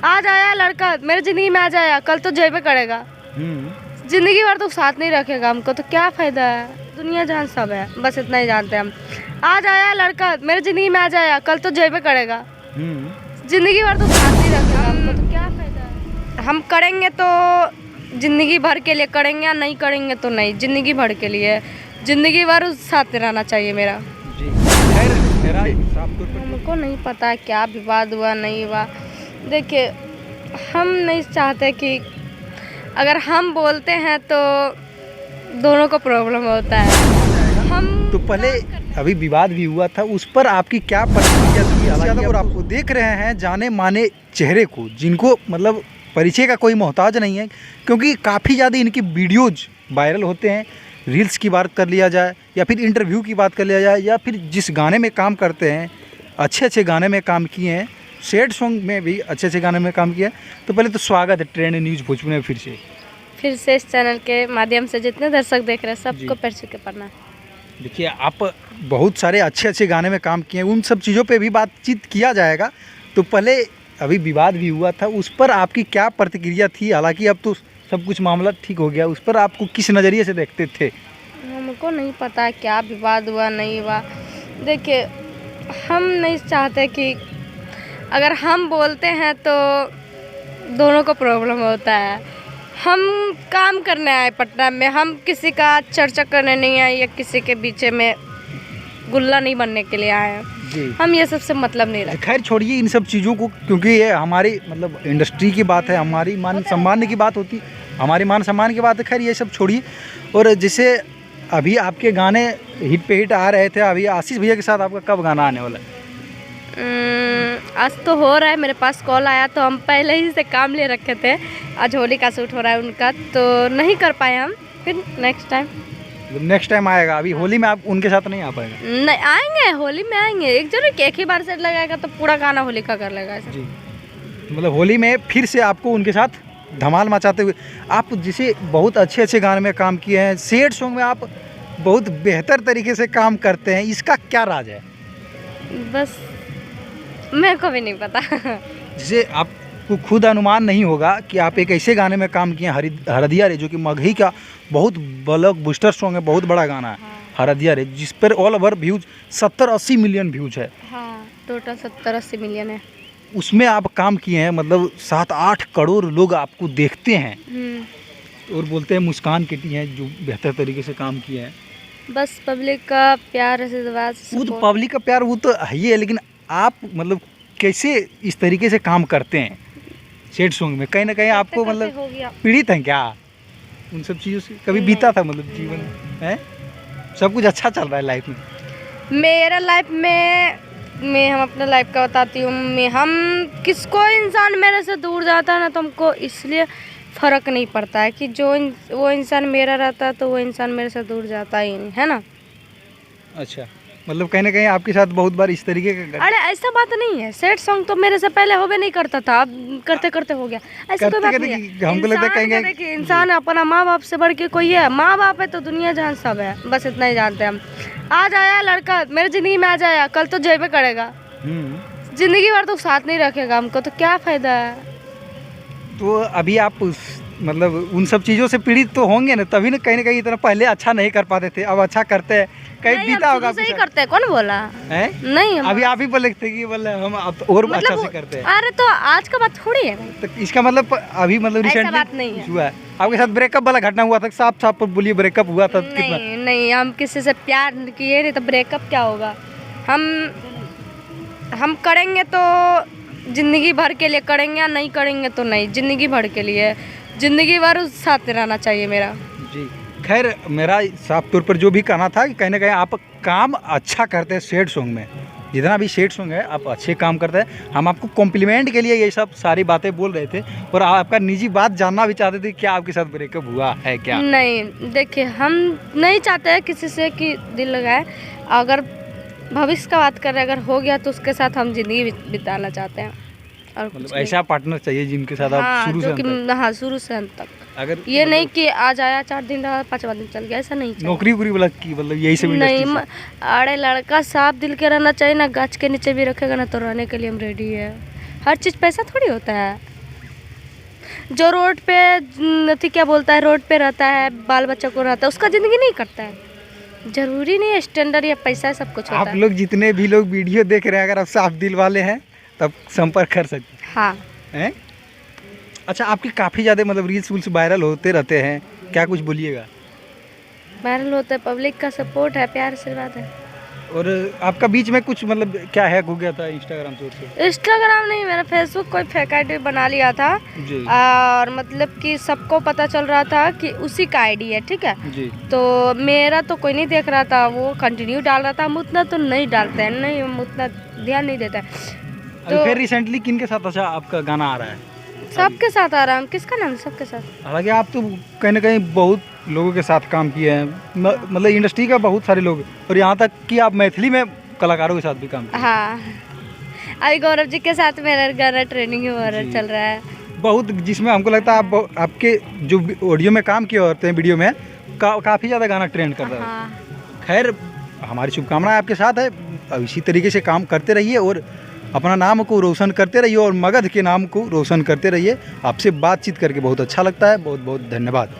आज आया लड़का मेरे जिंदगी में आ जाएगा, कल तो जेबे करेगा। जिंदगी भर तो साथ नहीं रखेगा हमको, तो क्या फायदा है। दुनिया जहान सब है, बस इतना ही जानते हैं हम। आज आया लड़का मेरे जिंदगी में आ जाएगा, कल तो जेबे करेगा। जिंदगी भर तो साथ नहीं रखेगा हमको, तो क्या फायदा है। हम करेंगे तो जिंदगी भर के लिए करेंगे, या नहीं करेंगे तो नहीं। जिंदगी भर के लिए, जिंदगी भर साथ रहना चाहिए मेरा। जी खैर, मेरा हमको नहीं पता क्या विवाद हुआ नहीं हुआ। देखिए, हम नहीं चाहते कि अगर हम बोलते हैं तो दोनों को प्रॉब्लम होता है। हम तो पहले अभी विवाद भी हुआ था, उस पर आपकी क्या प्रतिक्रिया थी? हालांकि और आपको देख रहे हैं जाने माने चेहरे को, जिनको मतलब परिचय का कोई मोहताज नहीं है, क्योंकि काफ़ी ज़्यादा इनकी वीडियोज वायरल होते हैं। रील्स की बात कर लिया जाए, या फिर इंटरव्यू की बात कर लिया जाए, या फिर जिस गाने में काम करते हैं, अच्छे अच्छे गाने में काम किए हैं, सैड सॉन्ग में भी अच्छे अच्छे गाने में काम किया है। तो पहले तो स्वागत है ट्रेंड न्यूज़ भोजपुरी में फिर से इस चैनल के माध्यम से जितने दर्शक देख रहे हैं सबको पैर छू के प्रणाम। देखिए, आप बहुत सारे अच्छे अच्छे गाने में काम किए हैं, उन सब चीज़ों पे भी बातचीत किया जाएगा। तो पहले अभी विवाद भी हुआ था, उस पर आपकी क्या प्रतिक्रिया थी? हालांकि अब तो सब कुछ मामला ठीक हो गया, उस पर आपको किस नज़रिए से देखते थे? हमको नहीं पता क्या विवाद हुआ नहीं हुआ। देखिए, हम नहीं चाहते कि अगर हम बोलते हैं तो दोनों को प्रॉब्लम होता है। हम काम करने आए पटना में, हम किसी का चर्चा करने नहीं आए, या किसी के बीच में गुल्ला नहीं बनने के लिए आए हैं। हम ये सबसे मतलब नहीं रखते। खैर छोड़िए इन सब चीज़ों को, क्योंकि ये हमारी मतलब इंडस्ट्री की बात है, हमारी मान सम्मान की बात होती, हमारी मान सम्मान की बात है। खैर ये सब छोड़िए, और जैसे अभी आपके गाने हिट पे हिट आ रहे थे, अभी आशीष भैया के साथ आपका कब गाना आने वाला है? आज तो हो रहा है, मेरे पास कॉल आया तो हम पहले ही से काम ले रखे थे। आज होली का शूट हो रहा है उनका, तो नहीं कर पाए हम। फिर नेक्स्ट टाइम आएगा। अभी होली में आप उनके साथ नहीं आ पाएगा? नहीं आएंगे, होली में आएंगे। एक जरूर एक ही बार सेट लगाएगा तो पूरा गाना होली का कर लेगा जी। मतलब होली में फिर से आपको उनके साथ धमाल मचाते हुए, आप जिसे बहुत अच्छे अच्छे गाने में काम किए हैं, सैड सॉन्ग में आप बहुत बेहतर तरीके से काम करते हैं, इसका क्या राज है? बस मेरे को भी नहीं पता। जिसे आपको खुद अनुमान नहीं होगा कि आप एक ऐसे गाने में काम किए हरदिया रे, जो कि मगही का बहुत ब्लॉकबस्टर सॉन्ग है, बहुत बड़ा गाना है। हाँ। हरदिया रे, जिस पर all over views 70-80 million views है। हाँ, टोटल 70-80 मिलियन है। उसमें आप काम किए हैं, मतलब 7-8 करोड़ लोग आपको देखते हैं और बोलते हैं मुस्कान किटी हैं जो बेहतर तरीके से काम किए हैं। बस पब्लिक का प्यार, आशीर्वाद। वो तो पब्लिक का प्यार वो तो है ही है, लेकिन आप मतलब कैसे इस तरीके से काम करते हैं सैड सॉन्ग में? कहीं ना कहीं आपको मतलब पीड़ित हैं क्या उन सब चीज़ों से? कभी बीता था मतलब जीवन है? सब कुछ अच्छा चल रहा है लाइफ में? मेरा लाइफ में मैं हम अपना लाइफ का बताती हूँ। हम किसको इंसान मेरे से दूर जाता है ना, तो हमको इसलिए फ़र्क नहीं पड़ता है कि वो इंसान मेरा रहता है तो वो इंसान मेरे से दूर जाता ही नहीं है ना। अच्छा, मतलब कहीं ना कहीं आपके साथ बहुत बार इस तरीके का? अरे ऐसा बात नहीं है, सैड सॉन्ग तो मेरे से पहले होवे नहीं करता था, अब करते करते हो गया। ऐसा कोई बात नहीं है। हमको लगता है कि इंसान अपना माँ बाप से बढ़ के कोई है? माँ बाप है तो दुनिया जहान सब है, बस इतना ही जानते हैं हम। आज आया लड़का मेरे जिंदगी में आ जाएगा, कल तो जेबे करेगा। जिंदगी भर तो साथ नहीं रखेगा हमको, तो क्या फायदा है। तो अभी आप मतलब उन सब चीज़ों से पीड़ित तो होंगे ना, तभी ना कहीं इतना पहले अच्छा नहीं कर पाते थे, अब अच्छा करते हैं। कहीं बीता होगा? सही करते हैं, कौन बोला है? नहीं, अभी आप ही बोले थे कि बोले हम और मतलब अच्छा से करते हैं। अरे तो आज का बात थोड़ी है भाई। तो इसका मतलब अभी मतलब रिसेंटली हुआ है आपके साथ ब्रेकअप वाला घटना हुआ था? साफ बोलिए, ब्रेकअप हुआ था? नहीं, हम किसी से प्यार किए नहीं तो ब्रेकअप क्या होगा। हम करेंगे तो जिंदगी भर के लिए करेंगे, या नहीं करेंगे तो नहीं। जिंदगी भर के लिए, जिंदगी भर साथ रहना चाहिए मेरा। जी खैर, मेरा साफ तौर पर जो भी कहना था कि कहीं ना कहीं आप काम अच्छा करते हैं सैड सॉन्ग में। जितना भी सैड सॉन्ग है आप अच्छे काम करते हैं। हम आपको कॉम्प्लीमेंट के लिए ये सब सारी बातें बोल रहे थे, और आपका निजी बात जानना भी चाहते थे, क्या आपके साथ ब्रेकअप हुआ है क्या? नहीं, देखिए, हम नहीं चाहते हैं किसी से कि दिल लगाए। अगर भविष्य का बात करें, अगर हो गया तो उसके साथ हम जिंदगी बिताना चाहते हैं। और मतलब ऐसा पार्टनर चाहिए जिनके साथ आप शुरू से अंत तक। अगर ये नहीं कि आज आया 4 दिन रहा 5वां दिन चल गया, ऐसा नहीं चाहिए। नौकरी वाला की मतलब यही सब नहीं। अरे लड़का साफ दिल के रहना चाहिए ना, गाछ के नीचे भी रखेगा ना तो रहने के लिए हम रेडी है। हर चीज़ पैसा थोड़ी होता है। जो रोड पे क्या बोलता है, रोड पे रहता है, बाल बच्चा को रहता है, उसका ज़िंदगी नहीं कटता है। जरूरी नहीं है स्टैंडर्ड या पैसा सब कुछ होता आप है। लोग जितने भी लोग वीडियो देख रहे हैं, अगर आप साफ दिल वाले हैं तब संपर्क कर सकते हाँ, हैं। अच्छा, आपके काफ़ी ज़्यादा मतलब रील्स वील्स वायरल होते रहते हैं, क्या कुछ बोलिएगा? वायरल होता है, पब्लिक का सपोर्ट है, प्यार आशीर्वाद है। और आपका बीच में कुछ मतलब क्या हैक हो गया था इंस्टाग्राम से? इंस्टाग्राम नहीं, मैंने फेसबुक कोई फेक आईडी बना लिया था जी और मतलब कि सबको पता चल रहा था कि उसी का आईडी है, ठीक है। जी। तो मेरा तो कोई नहीं देख रहा था, वो कंटिन्यू डाल रहा था। हम उतना तो नहीं डालते हैं, नहीं, हम उतना ध्यान नहीं देता है। तो फिर रिसेंटली किन के साथ अच्छा आपका गाना आ रहा है? सबके साथ आ रहा है। किसका नाम? सबके साथ। हालांकि आप तो कहीं ना कहीं बहुत लोगों के साथ काम किए हैं, मतलब इंडस्ट्री का बहुत सारे लोग, और यहाँ तक कि आप मैथिली में कलाकारों के साथ भी काम किए। हाँ, अभी गौरव जी के साथ मेरा गाना ट्रेनिंग जी। चल रहा है बहुत, जिसमें हमको लगता है आप आपके जो ऑडियो में काम किए होते हैं, वीडियो में काफ़ी ज़्यादा गाना ट्रेंड कर रहा है। हाँ। खैर, हमारी शुभकामनाएं आपके साथ है। अब इसी तरीके से काम करते रहिए और अपना नाम को रोशन करते रहिए और मगध के नाम को रोशन करते रहिए। आपसे बातचीत करके बहुत अच्छा लगता है। बहुत बहुत धन्यवाद।